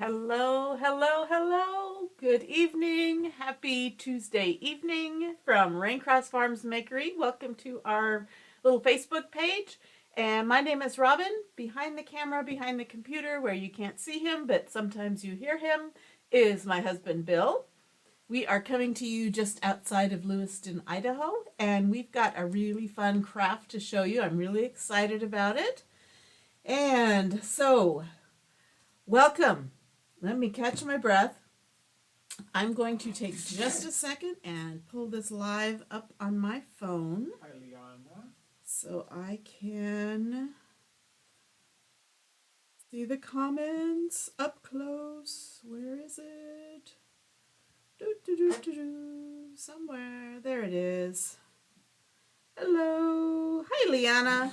Hello, hello, hello. Good evening. Happy Tuesday evening from Raincross Farms Makery. Welcome to our little Facebook page. And my name is Robin. Behind the camera, behind the computer, where you can't see him, but sometimes you hear him, is my husband Bill. We are coming to you just outside of Lewiston, Idaho, and we've got a really fun craft to show you. I'm really excited about it. And so, welcome. Let me catch my breath. I'm going to take just a second and pull this live up on my phone so I can see the comments up close. Where is it? Somewhere. There it is. Hello. Hi, Liana.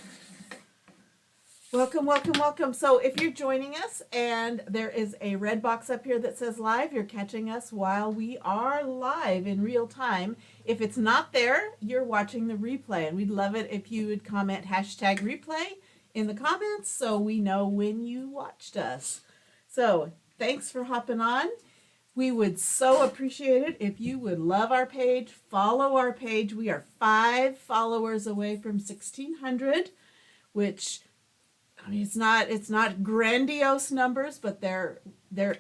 Welcome, welcome, welcome. So if you're joining us and there is a red box up here that says live, you're catching us while we are live in real time. If it's not there, you're watching the replay, and we'd love it if you would comment #replay in the comments so we know when you watched us. So thanks for hopping on. We would so appreciate it if you would love our page, follow our page. We are 5 followers away from 1,600, which it's not grandiose numbers, but they're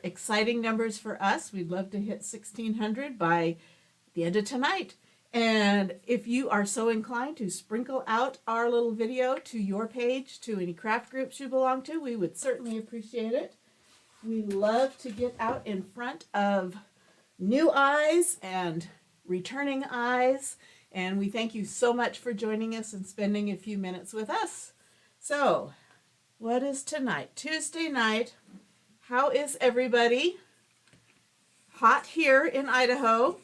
exciting numbers for us. We'd love to hit 1,600 by the end of tonight. And if you are so inclined to sprinkle out our little video to your page, to any craft groups you belong to, we would certainly appreciate it. We love to get out in front of new eyes and returning eyes. And we thank you so much for joining us and spending a few minutes with us. So, what is tonight? Tuesday night. How is everybody? Hot here in Idaho.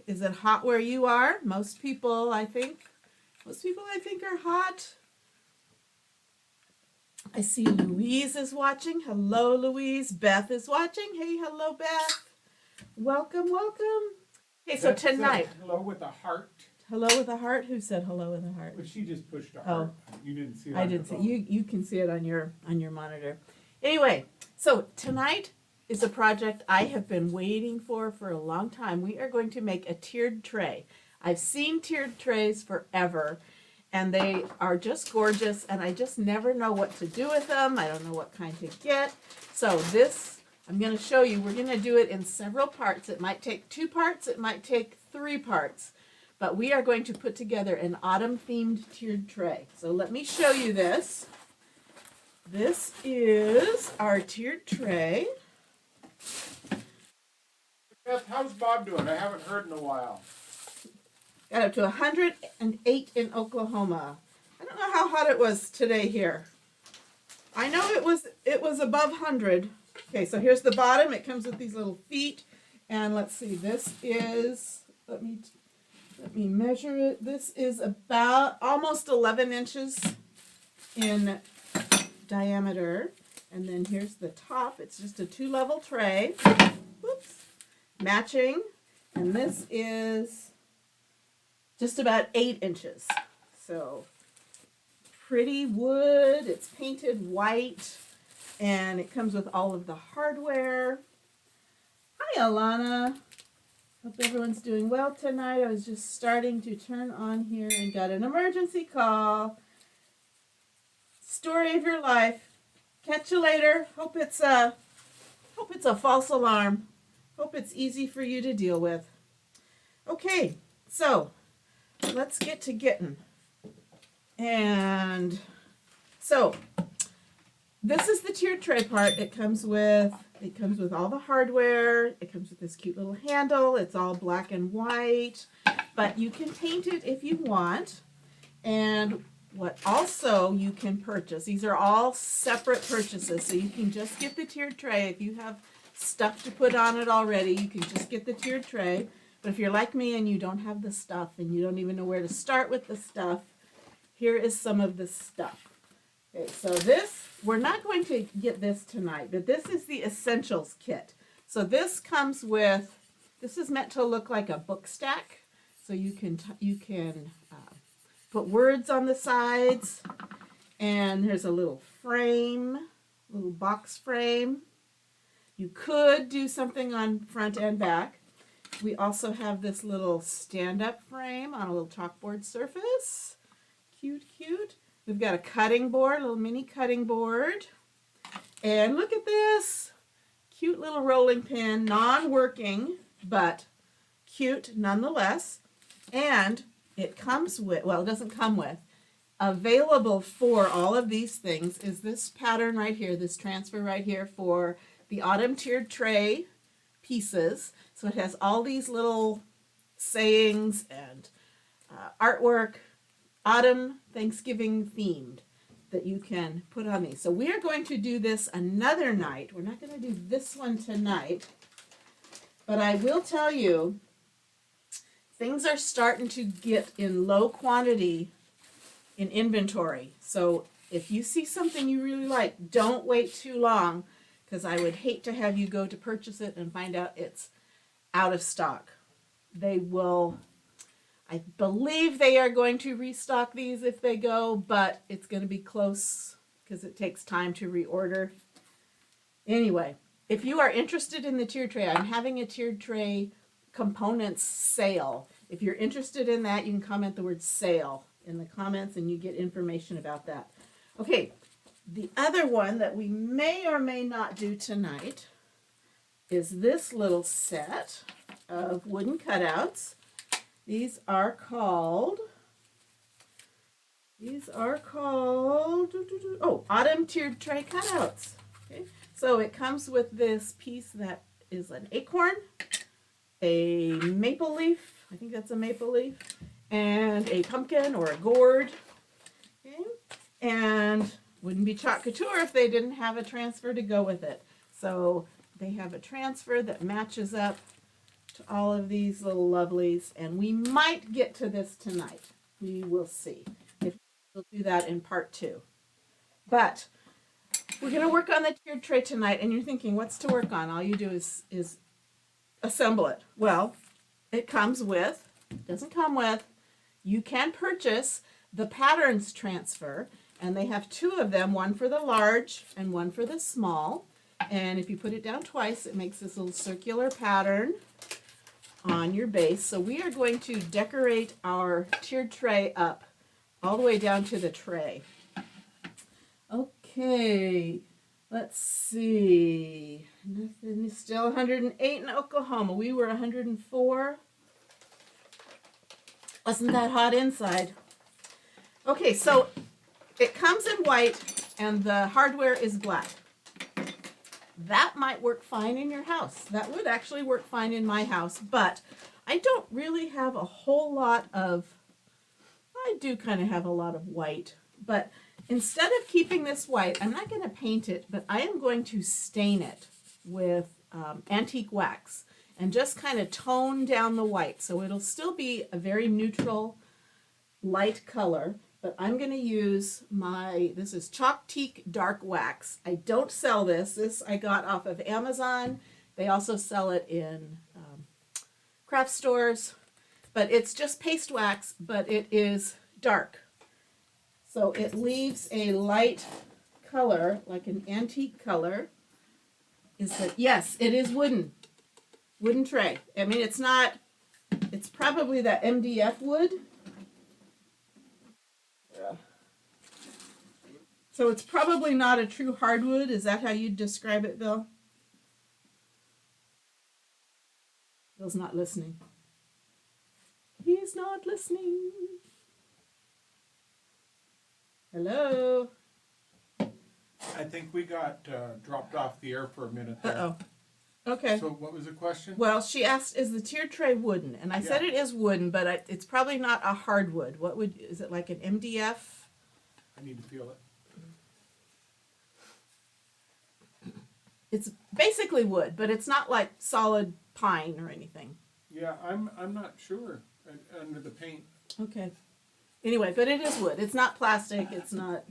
Is it hot where you are? Most people, I think, are hot. I see Louise is watching. Hello, Louise. Beth is watching. Hey, hello, Beth. Welcome, welcome. Okay, so tonight. Hello with a heart. Hello with a heart? Who said hello with a heart? Well, she just pushed a heart. You didn't see it. I didn't see it. You can see it on your monitor. Anyway, so tonight is a project I have been waiting for a long time. We are going to make a tiered tray. I've seen tiered trays forever, and they are just gorgeous, and I just never know what to do with them. I don't know what kind to get. So this, I'm going to show you. We're going to do it in several parts. It might take 2 parts. It might take 3 parts. But we are going to put together an autumn-themed tiered tray. So let me show you this. This is our tiered tray. Beth, how's Bob doing? I haven't heard in a while. Got up to 108 in Oklahoma. I don't know how hot it was today here. I know it was above 100. Okay, so here's the bottom. It comes with these little feet. And let's see, this is, let me measure it. This is about almost 11 inches in diameter. And then here's the top. It's just a 2-level tray. Whoops. Matching. And this is just about 8 inches. So pretty wood. It's painted white. And it comes with all of the hardware. Hi, Alana. Hope everyone's doing well tonight. I was just starting to turn on here and got an emergency call. Story of your life. Catch you later. Hope it's a false alarm. Hope it's easy for you to deal with. Okay, so let's get to getting. And so this is the tiered tray part. It comes with all the hardware. It comes with this cute little handle. It's all black and white, but you can paint it if you want. And what also you can purchase, these are all separate purchases, so you can just get the tiered tray. If you have stuff to put on it already, you can just get the tiered tray. But if you're like me and you don't have the stuff and you don't even know where to start with the stuff, here is some of the stuff. Okay, so this, we're not going to get this tonight, but this is the essentials kit. So this comes with, this is meant to look like a book stack. So you can put words on the sides, and there's a little frame, little box frame. You could do something on front and back. We also have this little stand-up frame on a little chalkboard surface. Cute, cute. We've got a cutting board, a little mini cutting board. And look at this. Cute little rolling pin, non-working, but cute nonetheless. And it comes with, well, it doesn't come with, available for all of these things is this pattern right here, this transfer right here for the autumn tiered tray pieces. So it has all these little sayings and artwork, autumn Thanksgiving themed, that you can put on these. So we are going to do this another night. We're not going to do this one tonight, but I will tell you, things are starting to get in low quantity in inventory. So if you see something you really like, don't wait too long, because I would hate to have you go to purchase it and find out it's out of stock. They will, I believe they are going to restock these if they go, but it's going to be close because it takes time to reorder. Anyway, if you are interested in the tiered tray, I'm having a tiered tray components sale. If you're interested in that, you can comment the word sale in the comments and you get information about that. Okay, the other one that we may or may not do tonight is this little set of wooden cutouts. These are called, oh, autumn tiered tray cutouts. Okay, so it comes with this piece that is an acorn, a maple leaf, I think that's a maple leaf, and a pumpkin or a gourd. Okay, and wouldn't be Chalk Couture if they didn't have a transfer to go with it. So they have a transfer that matches up to all of these little lovelies, and we might get to this tonight. We will see if we'll do that in part 2. But we're going to work on the tiered tray tonight, and you're thinking, what's to work on? All you do is assemble it. Well, it comes with, doesn't come with, you can purchase the patterns transfer, and they have 2 of them, one for the large and one for the small. And if you put it down twice, it makes this little circular pattern on your base. So we are going to decorate our tiered tray up all the way down to the tray. Okay, let's see. Nothing is still 108 in Oklahoma. We were 104. Wasn't that hot inside? Okay, so it comes in white and the hardware is black. That might work fine in your house. That would actually work fine in my house, but I don't really have a whole lot of, I do kind of have a lot of white, but instead of keeping this white, I'm not going to paint it, but I am going to stain it with antique wax and just kind of tone down the white. So it'll still be a very neutral, light color, but I'm going to use this is Chalk Teak Dark Wax. I don't sell this. This I got off of Amazon. They also sell it in craft stores, but it's just paste wax, but it is dark. So it leaves a light color, like an antique color. Yes, it is wooden tray. I mean, it's probably that MDF wood. Yeah. So it's probably not a true hardwood. Is that how you'd describe it, Bill? Bill's not listening. He's not listening. Hello? I think we got dropped off the air for a minute there. Uh-oh. Okay. So what was the question? Well, she asked, is the tiered tray wooden? And I said it is wooden, but it's probably not a hardwood. Is it like an MDF? I need to feel it. It's basically wood, but it's not like solid pine or anything. Yeah, I'm not sure under the paint. Okay. Anyway, but it is wood. It's not plastic. It's not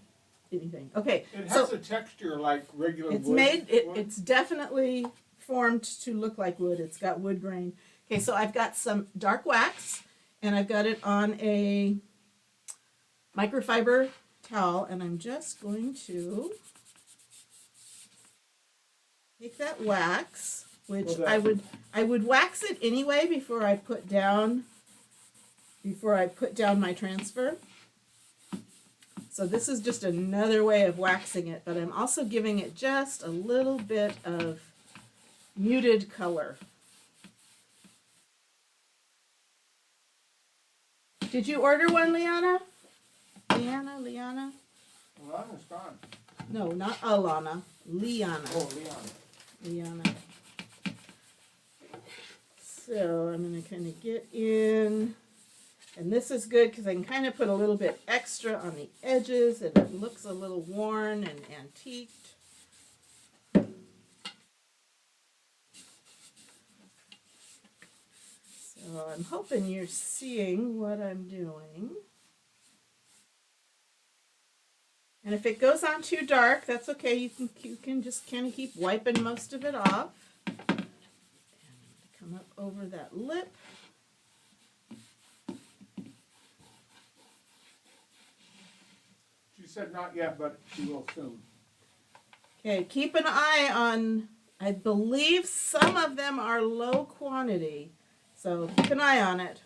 anything. Okay. It has a texture like regular it's wood. It's definitely formed to look like wood. It's got wood grain. Okay, so I've got some dark wax, and I've got it on a microfiber towel, and I'm just going to take that wax, which Well, I would wax it anyway before I put down my transfer. So this is just another way of waxing it, but I'm also giving it just a little bit of muted color. Did you order one, Liana? Liana? Alana's gone. No, not Alana. Liana. Oh, Leon. Liana. So I'm going to kind of get in, and this is good because I can kind of put a little bit extra on the edges and it looks a little worn and antiqued. So I'm hoping you're seeing what I'm doing. And if it goes on too dark, that's okay. You can just kind of keep wiping most of it off. And come up over that lip. She said not yet, but she will soon. Okay, keep an eye on, I believe some of them are low quantity. So keep an eye on it.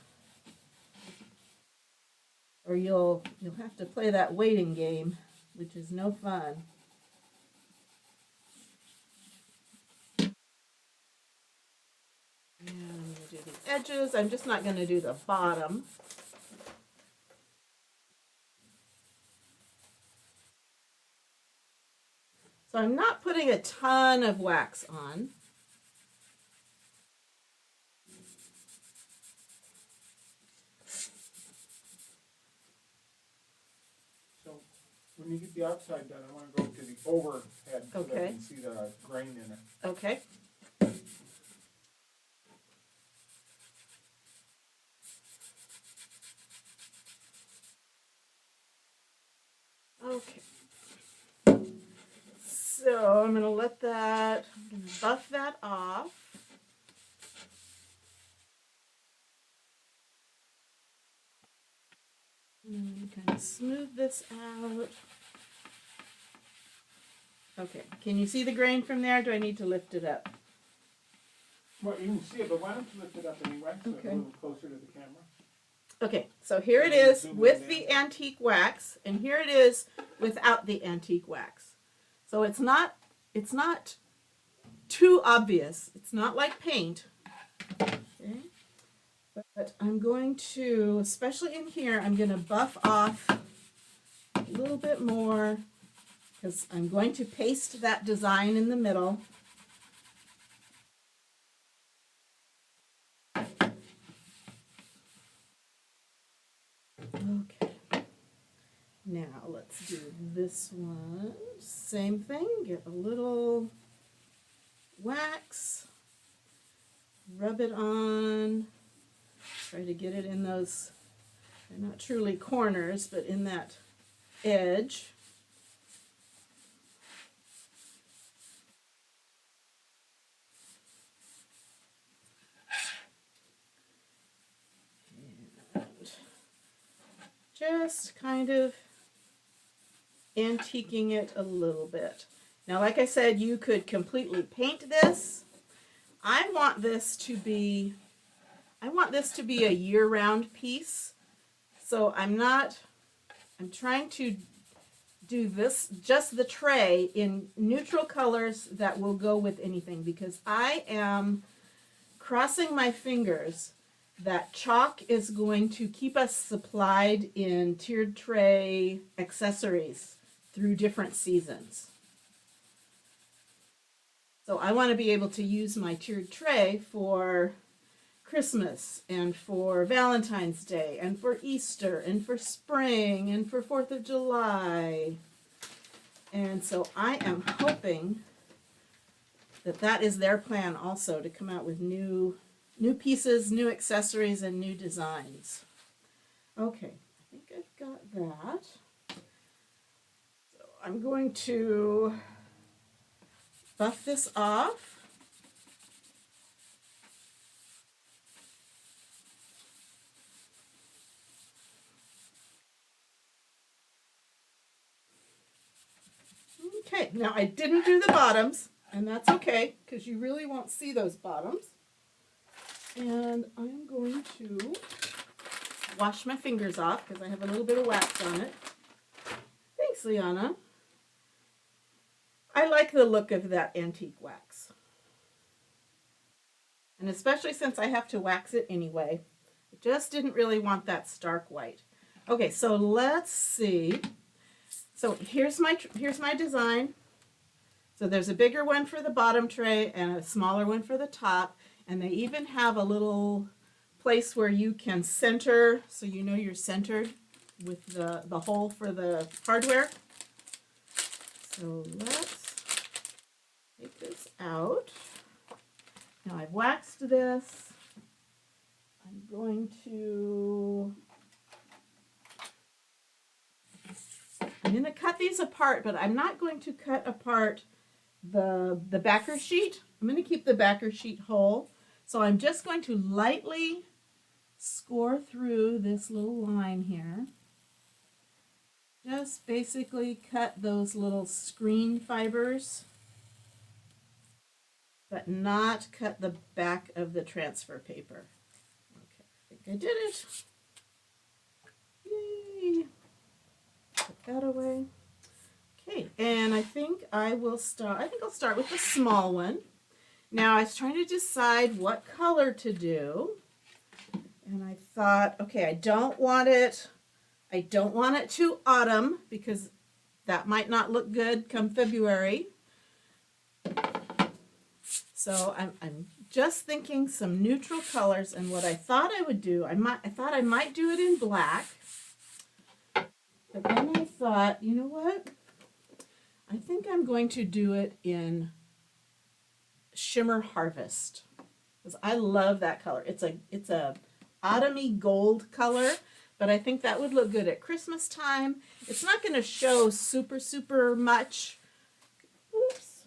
Or you'll have to play that waiting game, which is no fun. And I'm going to do the edges. I'm just not going to do the bottom. So I'm not putting a ton of wax on. So when you get the outside done, I want to go to the overhead so that I Okay. can see the grain in it. Okay. Okay. So I'm going to I'm going to buff that off. And kind of smooth this out. Okay, can you see the grain from there? Do I need to lift it up? Well, you can see it, but why don't you lift it up anyway, so Okay. it's a little closer to the camera. Okay, so here it is with the antique wax, and here it is without the antique wax. So it's not too obvious. It's not like paint. Okay. But I'm going to, especially in here, I'm going to buff off a little bit more because I'm going to paste that design in the middle. Okay. Now let's do this one. Same thing. Get a little wax. Rub it on. Try to get it in those, they're not truly corners, but in that edge. And just kind of antiquing it a little bit. Now, like I said, you could completely paint this. I want this to be a year-round piece. So I'm trying to do this, just the tray, in neutral colors that will go with anything, because I am crossing my fingers that chalk is going to keep us supplied in tiered tray accessories through different seasons. So I want to be able to use my tiered tray for Christmas and for Valentine's Day and for Easter and for spring and for 4th of July. And so I am hoping that is their plan also, to come out with new pieces, new accessories, and new designs. Okay, I think I've got that. So I'm going to buff this off. Okay, now I didn't do the bottoms. And that's okay, because you really won't see those bottoms. And I'm going to wash my fingers off because I have a little bit of wax on it. Thanks, Liana. I like the look of that antique wax. And especially since I have to wax it anyway. I just didn't really want that stark white. Okay, so let's see. So here's my design. So there's a bigger one for the bottom tray and a smaller one for the top. And they even have a little place where you can center, so you know you're centered with the hole for the hardware. So let's take this out. Now I've waxed this. I'm going to cut these apart, but I'm not going to cut apart the backer sheet. I'm going to keep the backer sheet whole. So I'm just going to lightly score through this little line here. Just basically cut those little screen fibers, but not cut the back of the transfer paper. Okay, I think I did it. Yay! Put that away. Okay, and I think I'll start with the small one. Now I was trying to decide what color to do. And I thought, okay, I don't want it too autumn because that might not look good come February. So I'm just thinking some neutral colors, and what I thought I would do, I thought I might do it in black. But then I thought, you know what? I think I'm going to do it in Shimmer Harvest, because I love that color. It's a autumny gold color, but I think that would look good at Christmas time. It's not going to show super much. Oops.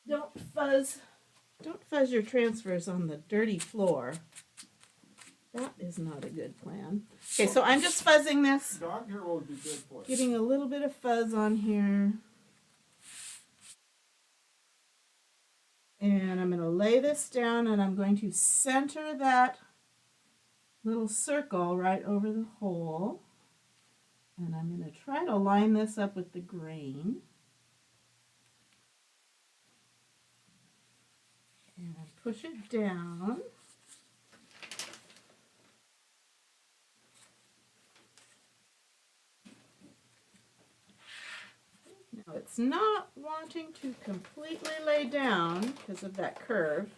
Don't fuzz your transfers on the dirty floor. That is not a good plan. Okay, so I'm just fuzzing this. Dog hair would be good for it. Getting a little bit of fuzz on here. And I'm going to lay this down, and I'm going to center that little circle right over the hole. And I'm going to try to line this up with the grain. And push it down. Now it's not wanting to completely lay down because of that curve.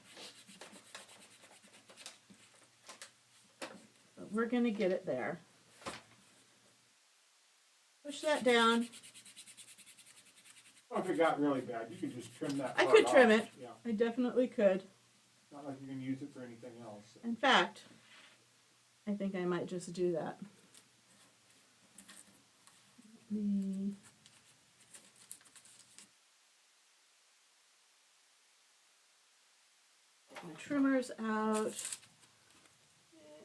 But we're going to get it there. Push that down. Well, if it got really bad, you could just trim that I part could trim off. it. Yeah. I definitely could. Not like you're going to use it for anything else. In fact, I think I might just do that. Let me get my trimmers out.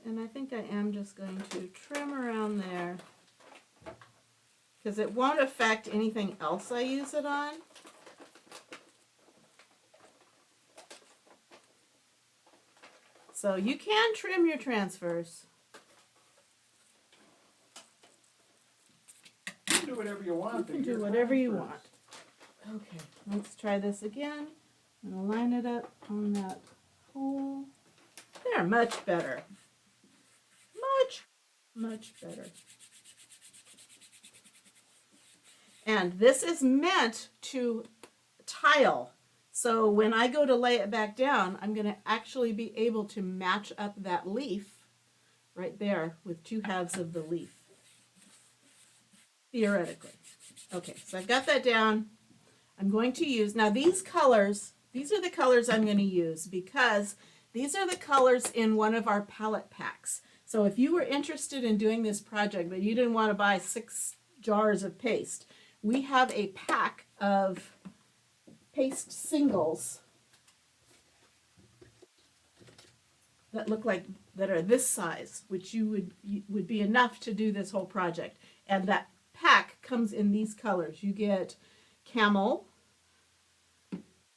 And I think I am just going to trim around there, because it won't affect anything else I use it on. So you can trim your transfers. You can do whatever you want. You can do whatever you want. Okay, let's try this again. I'm going to line it up on that hole. There, much better. Much better. And this is meant to tile. So when I go to lay it back down, I'm going to actually be able to match up that leaf right there with two halves of the leaf. Theoretically. Okay, so I've got that down. I'm going to use, now these colors, these are the colors I'm going to use because these are the colors in one of our palette packs. So if you were interested in doing this project, but you didn't want to buy 6 jars of paste, we have a pack of paste singles that look like, that are this size, which would be enough to do this whole project. And that pack comes in these colors. You get camel,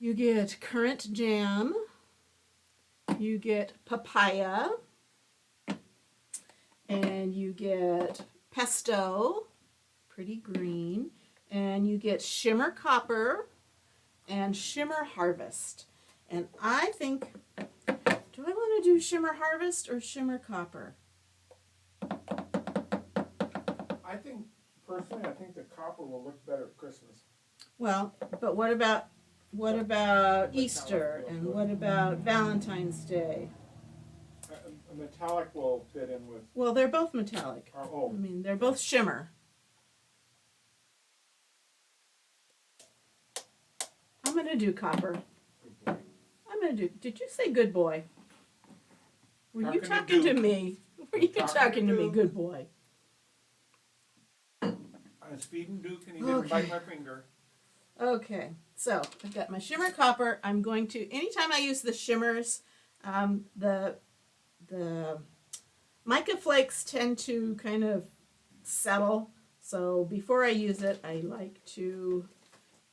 You get currant jam. You get papaya. And you get pesto, pretty green. And you get shimmer copper and shimmer harvest. And I think, do I want to do shimmer harvest or shimmer copper? Personally, I think the copper will look better at Christmas. Well, but what about Easter and what about Valentine's Day? A metallic will fit in with. Well, they're both metallic. I Oh, mean, they're both shimmer. I'm going to do copper. I'm going to do, did you say good boy? Were you talking to me? Were you talking to me, good boy? I was feeding Duke and he didn't bite my finger. Okay, so I've got my shimmer copper. I'm going to, anytime I use the shimmers, the mica flakes tend to kind of settle. So before I use it, I like to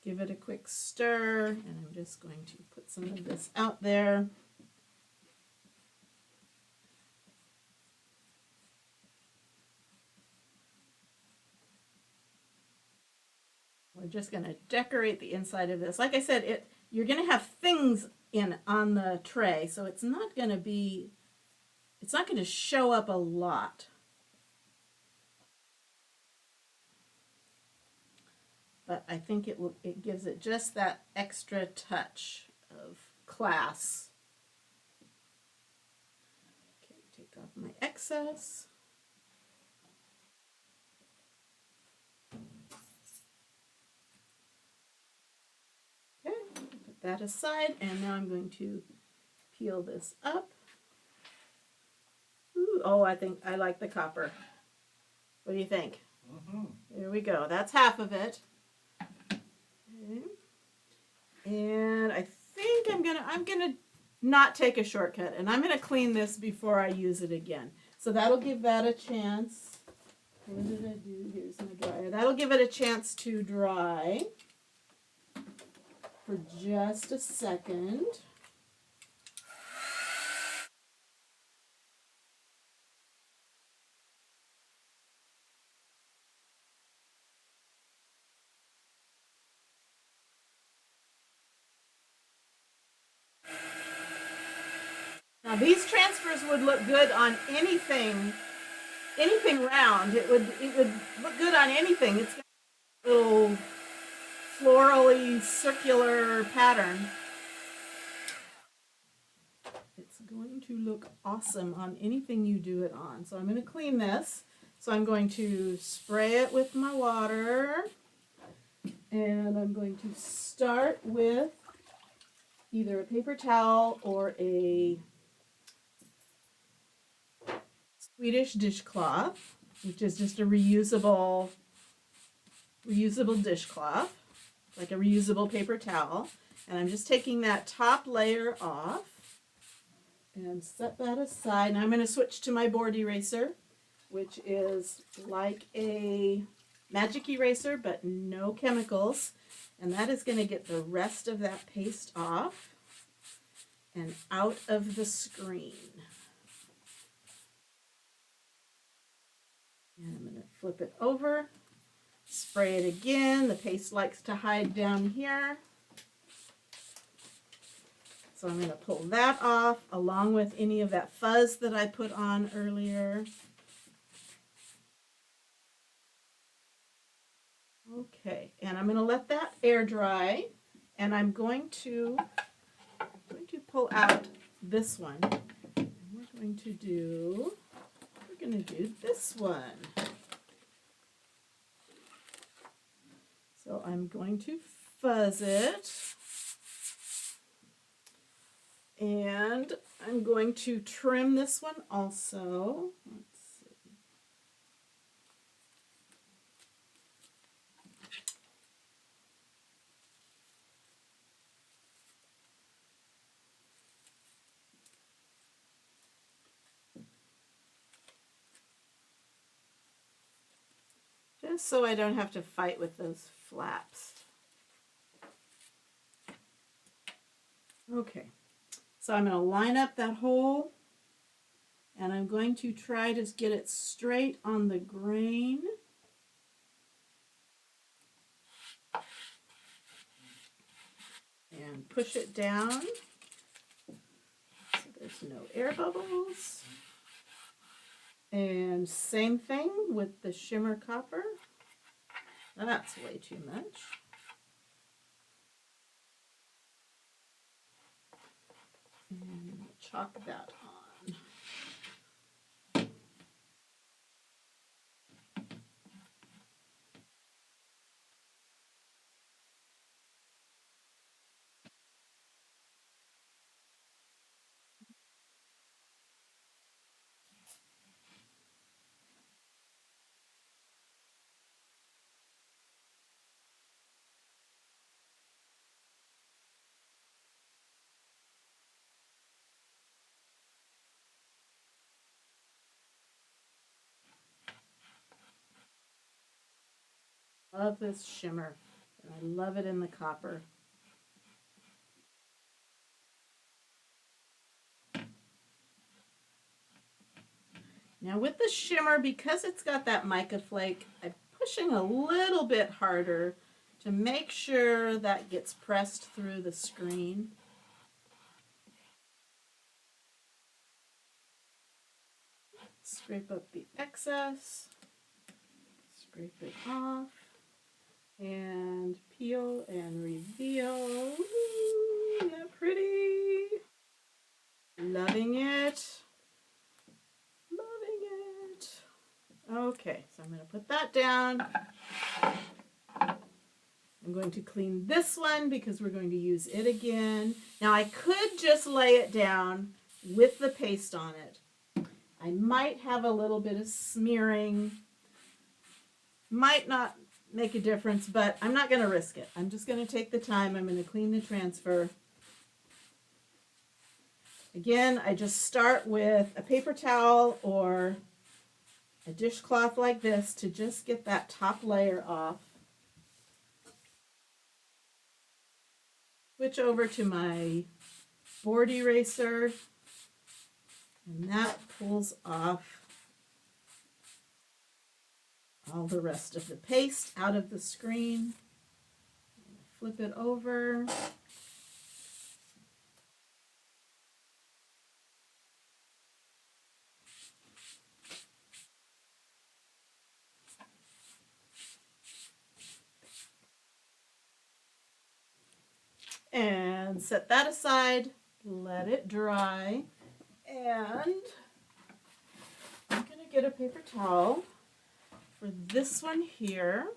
give it a quick stir, and I'm just going to put some of this out there. We're just going to decorate the inside of this. Like I said, you're going to have things on the tray, so it's not going to show up a lot. But I think it gives it just that extra touch of class. Okay, take off my excess. Okay, put that aside, and now I'm going to peel this up. Ooh, oh, I think I like the copper. What do you think? Mm-hmm. There we go. That's half of it. Okay. And I think I'm gonna not take a shortcut, and I'm gonna clean this before I use it again. So that'll give that a chance. What did I do? Here's my dryer. That'll give it a chance to dry for just a second. Now these transfers would look good on anything round. It would look good on anything. It's got a little florally circular pattern. It's going to look awesome on anything you do it on. So I'm going to clean this. So I'm going to spray it with my water. And I'm going to start with either a paper towel or a Swedish dishcloth, which is just a reusable dishcloth, like a reusable paper towel. And I'm just taking that top layer off and set that aside. Now I'm going to switch to my board eraser, which is like a magic eraser, but no chemicals. And that is going to get the rest of that paste off and out of the screen. And I'm going to flip it over, spray it again. The paste likes to hide down here. So I'm going to pull that off along with any of that fuzz that I put on earlier. Okay, and I'm going to let that air dry, and I'm going to pull out this one. And we're going to do this one. So I'm going to fuzz it. And I'm going to trim this one also. Let's see. Just so I don't have to fight with those flaps. Okay, so I'm going to line up that hole, and I'm going to try to get it straight on the grain. And push it down so there's no air bubbles. And same thing with the shimmer copper. That's way too much. And chalk that on. Love this shimmer. And I love it in the copper. Now with the shimmer, because it's got that mica flake, I'm pushing a little bit harder to make sure that gets pressed through the screen. Scrape up the excess, scrape it off, and peel and reveal. Ooh, isn't that pretty? Loving it. Loving it. Okay, so I'm going to put that down. I'm going to clean this one because we're going to use it again. Now I could just lay it down with the paste on it. I might have a little bit of smearing. Might not make a difference, but I'm not going to risk it. I'm just going to take the time. I'm going to clean the transfer. Again, I just start with a paper towel or a dishcloth like this to just get that top layer off. Switch over to my board eraser, and that pulls off all the rest of the paste out of the screen. Flip it over. And set that aside, let it dry, and I'm going to get a paper towel for this one here.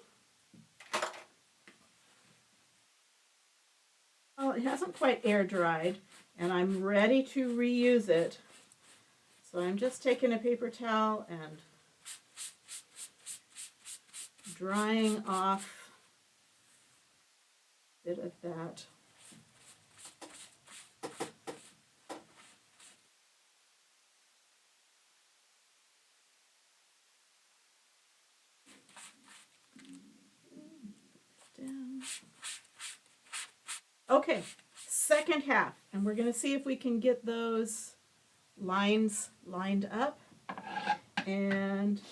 Oh, it hasn't quite air dried, and I'm ready to reuse it. So I'm just taking a paper towel and drying off a bit of that. Down. Okay, second half, and we're going to see if we can get those lines lined up. And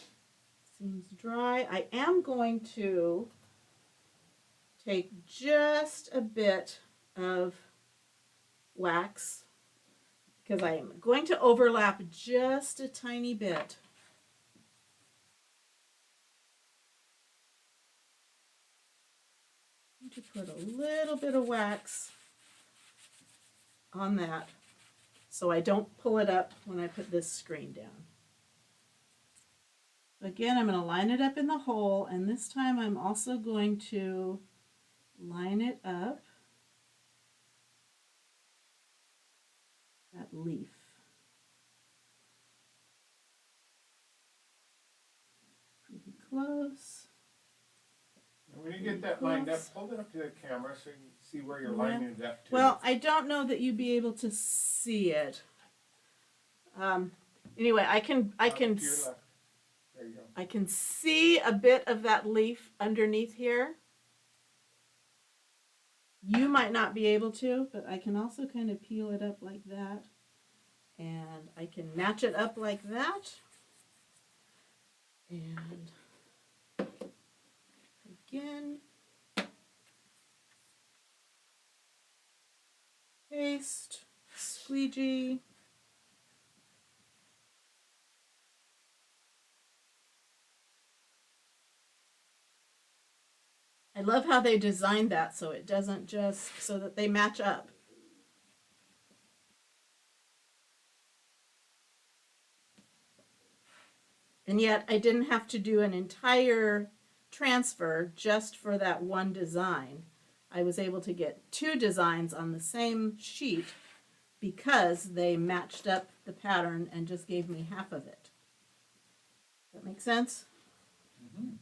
seems dry. I am going to take just a bit of wax because I am going to overlap just a tiny bit. I'm going to put a little bit of wax on that so I don't pull it up when I put this screen down. Again, I'm going to line it up in the hole, and this time I'm also going to line it up that leaf. Pretty close. And when you get that lined up, hold it up to the camera so you can see where you're lining it up to. Well, I don't know that you'd be able to see it. Anyway, I can To your left. There you go. I can see a bit of that leaf underneath here. You might not be able to, but I can also kind of peel it up like that. And I can match it up like that. And again, paste, squeegee. I love how they designed that so it doesn't just, so that they match up. And yet I didn't have to do an entire transfer just for that one design. I was able to get 2 designs on the same sheet because they matched up the pattern and just gave me half of it. Does that make sense? Mm-hmm.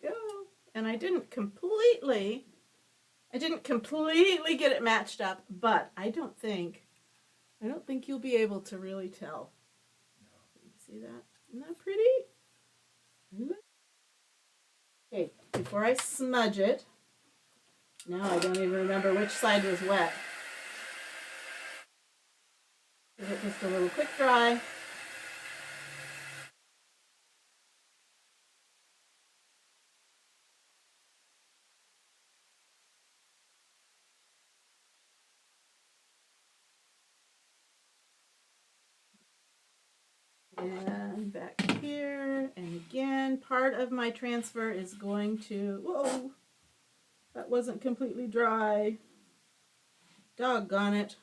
Go. And I didn't completely get it matched up, but I don't think you'll be able to really tell. You see that? Isn't that pretty? Okay, before I smudge it, now I don't even remember which side was wet. Give it just a little quick dry. And back here, and again, part of my transfer is going to, whoa, that wasn't completely dry. Doggone it.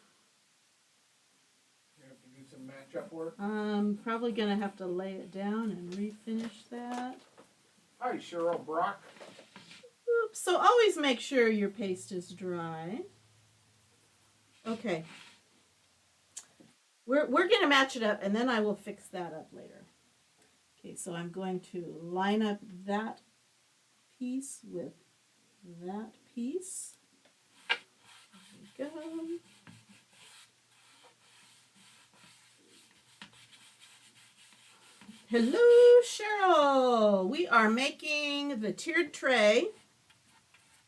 You have to do some match-up work. I'm probably gonna have to lay it down and refinish that. Hi, Cheryl Brock. Oops, so always make sure your paste is dry. Okay. We're gonna match it up and then I will fix that up later. Okay, so I'm going to line up that piece with that piece. There we go. Hello, Cheryl. We are making the tiered tray.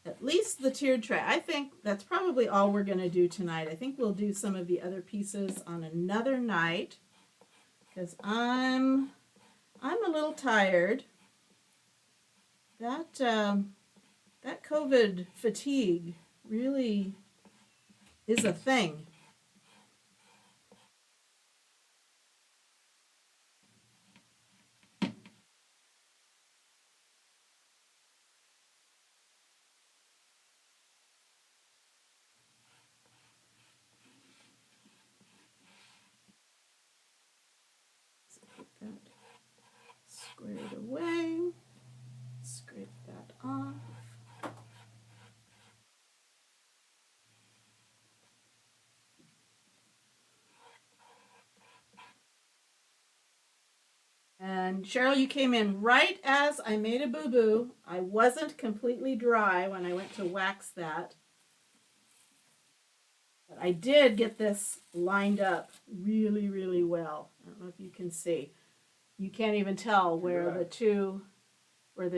At least the tiered tray. I think that's probably all we're going to do tonight. I think we'll do some of the other pieces on another night because I'm a little tired. That COVID fatigue really is a thing. That squared away. Scrape that off. And Cheryl, you came in right as I made a boo-boo. I wasn't completely dry when I went to wax that. But I did get this lined up really, really well. I don't know if you can see. You can't even tell where the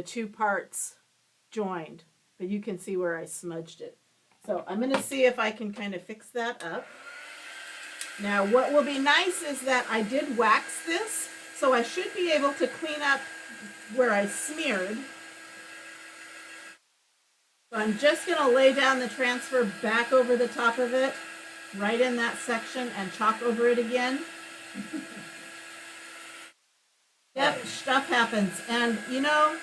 two parts joined, but you can see where I smudged it. So I'm going to see if I can kind of fix that up. Now what will be nice is that I did wax this, so I should be able to clean up where I smeared. So I'm just going to lay down the transfer back over the top of it, right in that section, and chalk over it again. Yep, stuff happens. And you know,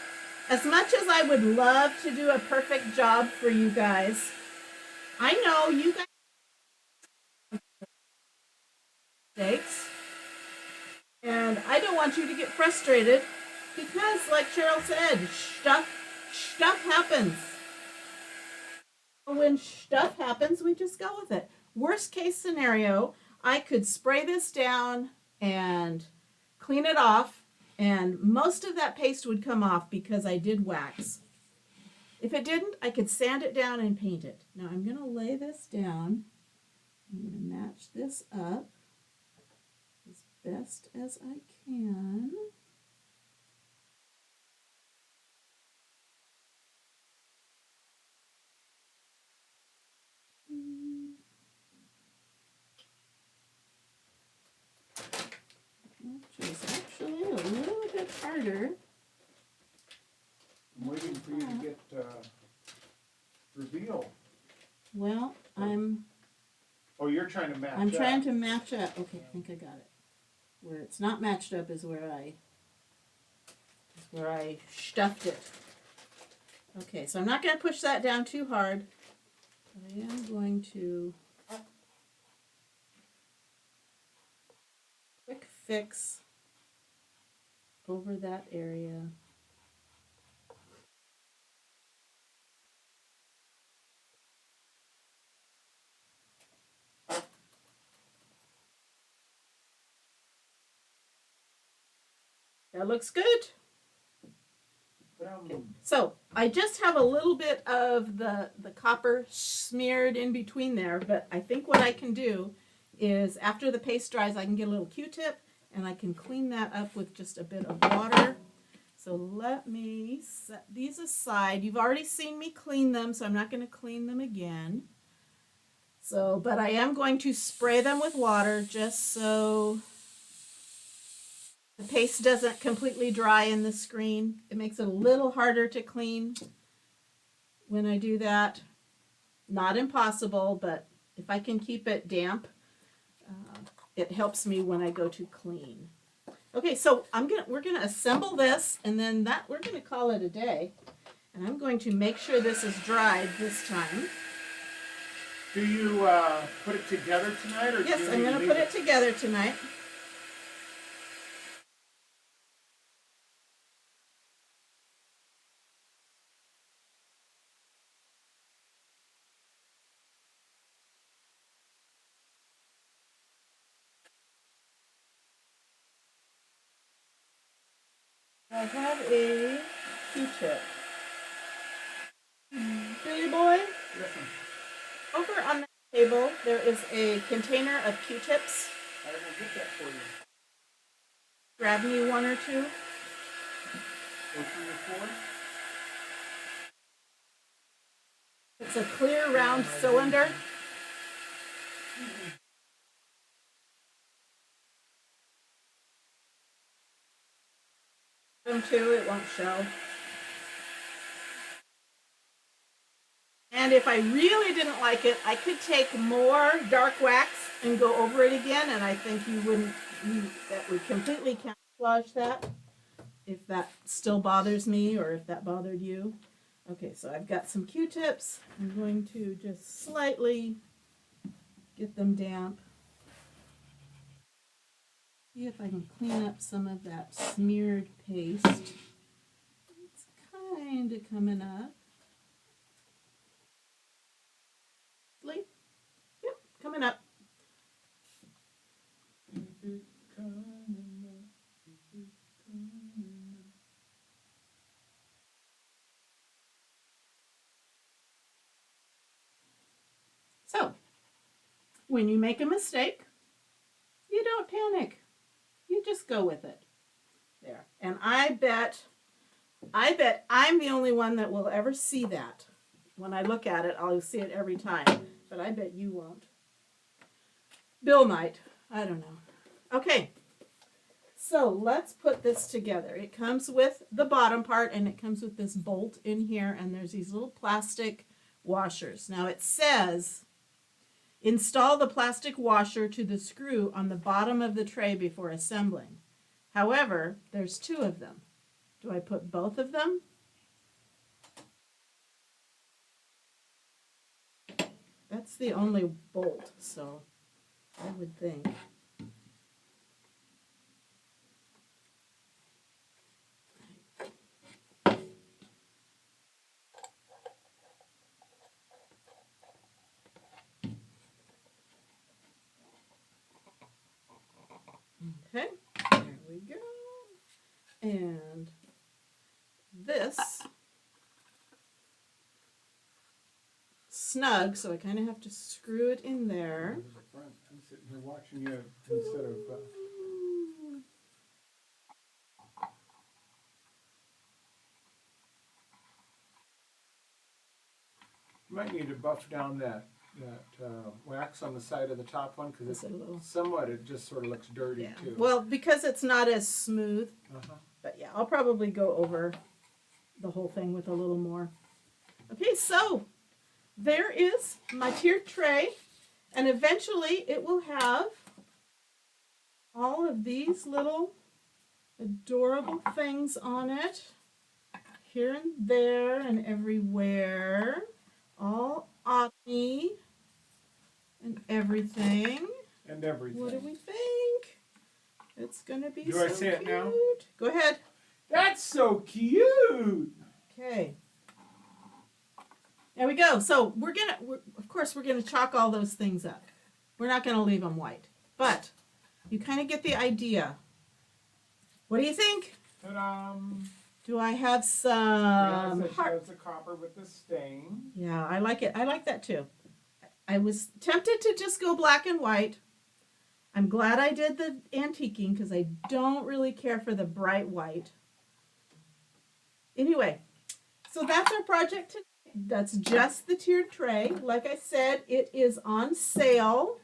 as much as I would love to do a perfect job for you guys, I know you guys make mistakes. And I don't want you to get frustrated because, like Cheryl said, stuff happens. When stuff happens, we just go with it. Worst case scenario, I could spray this down and clean it off, and most of that paste would come off because I did wax. If it didn't, I could sand it down and paint it. Now I'm going to lay this down. I'm going to match this up as best as I can. Which is actually a little bit harder. I'm waiting for you to get reveal. Well, Oh, you're trying to match I'm up. trying to match up. Okay, I think I got it. Where it's not matched up is where I stuffed it. Okay, so I'm not going to push that down too hard. But I am going to quick fix over that area. That looks good. So I just have a little bit of the copper smeared in between there, but I think what I can do is after the paste dries, I can get a little Q-tip and I can clean that up with just a bit of water. So let me set these aside. You've already seen me clean them, so I'm not going to clean them again. So, but I am going to spray them with water just so the paste doesn't completely dry in the screen. It makes it a little harder to clean when I do that. Not impossible, but if I can keep it damp, it helps me when I go to clean. Okay, so we're gonna assemble this, and then we're gonna call it a day. And I'm going to make sure this is dried this time. Do you put it together tonight, or yes, do you I'm gonna put it together tonight. I have a Q-tip. Billy boy, Yes, ma'am. over on the table there is a container of Q-tips. I will get that for you. Grab me one or two. 0, 3, or 4. It's a clear round cylinder. Them too, it won't show. And if I really didn't like it, I could take more dark wax and go over it again, and I think that would completely camouflage that, if that still bothers me or if that bothered you. Okay, so I've got some Q-tips. I'm going to just slightly get them damp. See if I can clean up some of that smeared paste. It's kind of coming up. Yep, coming up. So, when you make a mistake, you don't panic. You just go with it. There. And I bet I'm the only one that will ever see that. When I look at it, I'll see it every time. But I bet you won't. Bill might. I don't know. Okay. So let's put this together. It comes with the bottom part, and it comes with this bolt in here, and there's these little plastic washers. Now it says, install the plastic washer to the screw on the bottom of the tray before assembling. However, there's 2 of them. Do I put both of them? That's the only bolt, so I would think. Okay, there we go. And this snug, so I kind of have to screw it in there. Go to the front. I'm sitting here watching you instead of. You might need to buff down that wax on the side of the top one because Just a little. somewhat it just sort of looks dirty Yeah. too. Well, because it's not as smooth. But yeah, I'll probably go over the whole thing with a little more. Okay, so there is my tiered tray, and eventually it will have all of these little adorable things on it, here and there and everywhere, all on me and everything. And everything. What do we think? It's gonna be Do so I say it now? cute. Go ahead. That's so cute. Okay. There we go. So of course we're gonna chalk all those things up. We're not gonna leave them white, but you kind of get the idea. What do you think? Ta-da! Do I have Brianna some said she heart? loves the copper with the stain. Yeah, I like it. I like that too. I was tempted to just go black and white. I'm glad I did the antiquing because I don't really care for the bright white. Anyway, so that's our project today. That's just the tiered tray. Like I said, it is on sale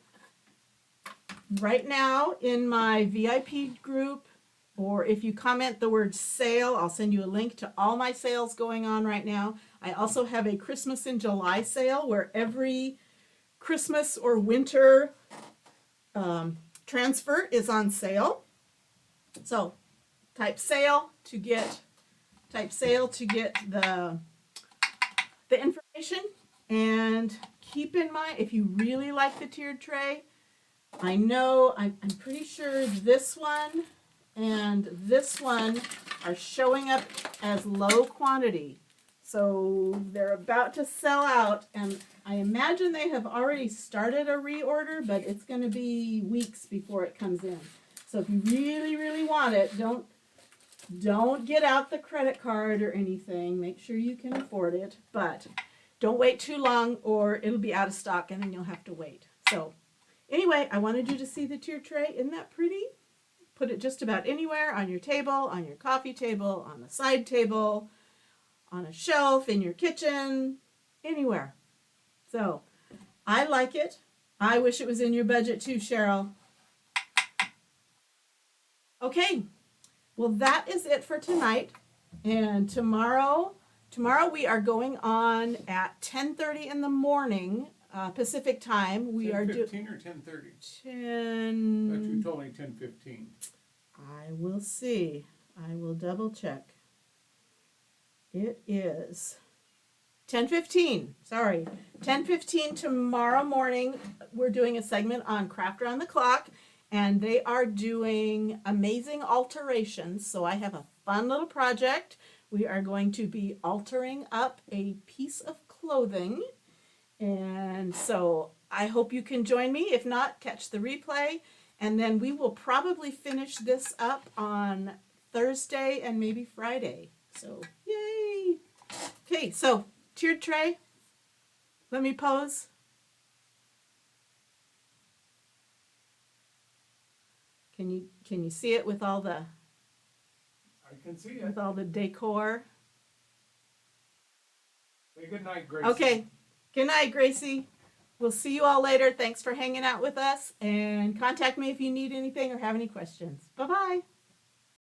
right now in my VIP group, or if you comment the word sale, I'll send you a link to all my sales going on right now. I also have a Christmas in July sale where every Christmas or winter transfer is on sale. So type sale to get the information, and keep in mind, if you really like the tiered tray, I'm pretty sure this one and this one are showing up as low quantity. So they're about to sell out, and I imagine they have already started a reorder, but it's going to be weeks before it comes in. So if you really, really want it, don't get out the credit card or anything. Make sure you can afford it, but don't wait too long or it'll be out of stock and then you'll have to wait. So anyway, I wanted you to see the tiered tray. Isn't that pretty? Put it just about anywhere, on your table, on your coffee table, on the side table, on a shelf, in your kitchen, anywhere. So I like it. I wish it was in your budget too, Cheryl. Okay. Well, that is it for tonight. And tomorrow we are going on at 10:30 in the morning, Pacific time. We are doing 10:15 or 10:30. 10. But you told me 10:15. I will see. I will double check. It is 10:15. Sorry, 10:15 tomorrow morning. We're doing a segment on Craft Around the Clock. And they are doing amazing alterations. So I have a fun little project. We are going to be altering up a piece of clothing. And so I hope you can join me. If not, catch the replay. And then we will probably finish this up on Thursday and maybe Friday. So yay. Okay, so tiered tray. Let me pose. Can you see it with all the I can see it. with all the decor? Say good night, Gracie. Okay. Good night, Gracie. We'll see you all later. Thanks for hanging out with us, and contact me if you need anything or have any questions. Bye-bye.